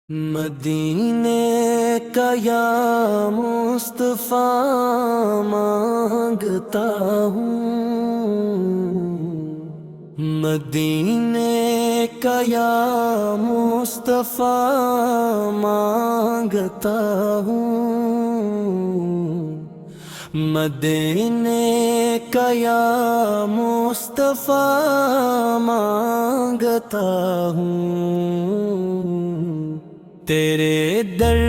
مدینے کا یا مصطفیٰ مانگتا ہوں، مدینے کا یا مصطفیٰ مانگتا ہوں، مدینے کا یا مصطفیٰ مانگتا ہوں، تیرے در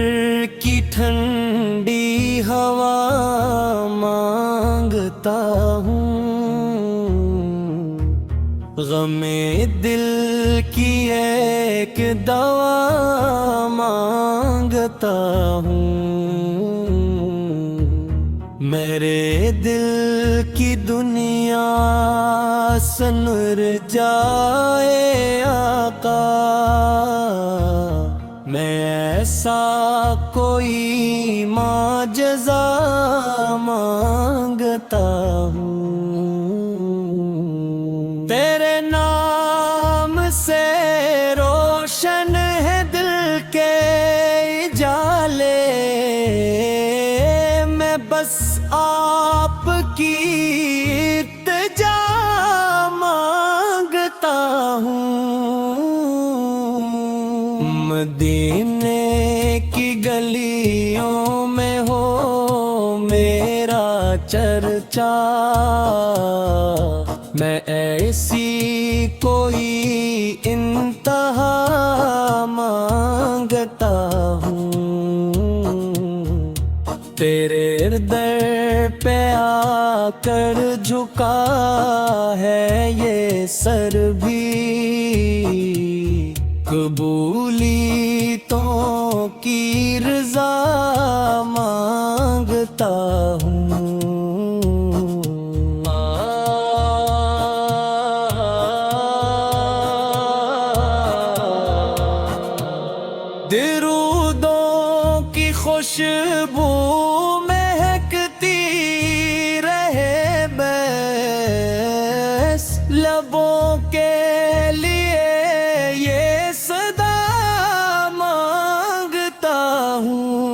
کی ٹھنڈی ہوا مانگتا ہوں، غم دل کی ایک دوا مانگتا ہوں، میرے دل کی دنیا سنور جائے آقا، میں ایسا کوئی معجزہ مانگتا ہوں، تیرے نام سے روشن ہے دل کے اجالے، میں بس آپ کی التجا مانگتا ہوں، مدینے کی گلیوں میں ہو میرا چرچا، میں ایسی کوئی انتہا مانگتا ہوں، تیرے در پہ آ کر جھکا ہے یہ سر بھی، قبولیتوں کی رضا مانگتا ہوں، درودوں کی خوشبو مہکتی رہے بس لبوں کے لیے یہ صدا مانگتا ہوں،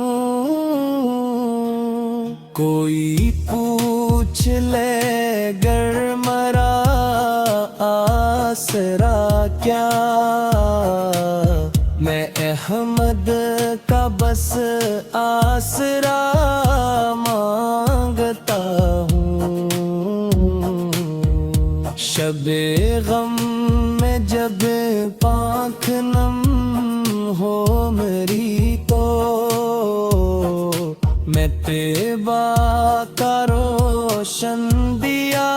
کوئی پوچھ لے گر مرا آسرا کیا، میں احمد کا بس آسرا مانگتا ہوں، شب غم میں جب پاک نم ہو میری تو میں طیبہ کا روشن دیا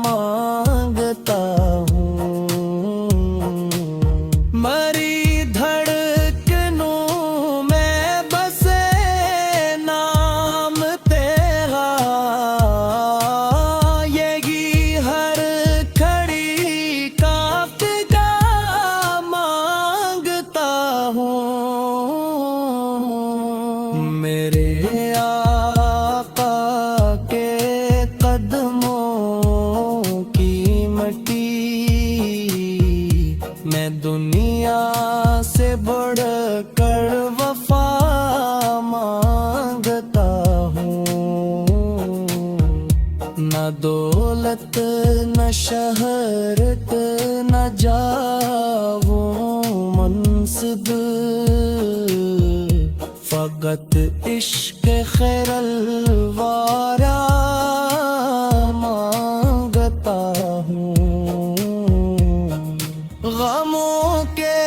مانگتا ہوں، مری دھڑکنوں میں بسے نام تیرا، یہی ہر کھڑی کافگا مانگتا ہوں، میرے آقا کے قدموں کی مٹی، میں دنیا سے بڑھ کر وفا مانگتا ہوں، نہ دولت نہ شہرت نہ جاو منصب، فقط عشق خیر الوارا مانگتا ہوں، غموں کے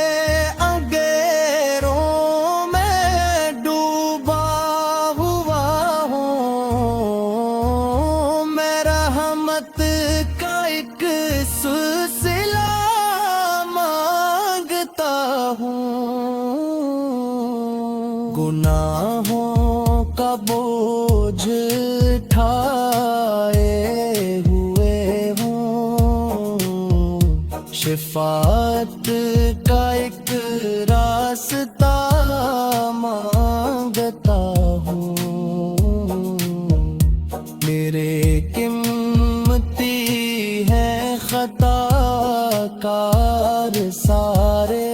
اگیروں میں ڈوبا ہوا ہوں، میں رحمت کا ایک سلسلہ مانگتا ہوں، گناہوں کا بوجھ اٹھائے ہوئے ہوں، شفاعت کا ایک راستہ مانگتا ہوں، میرے قیمتی ہے خطا کار سارے،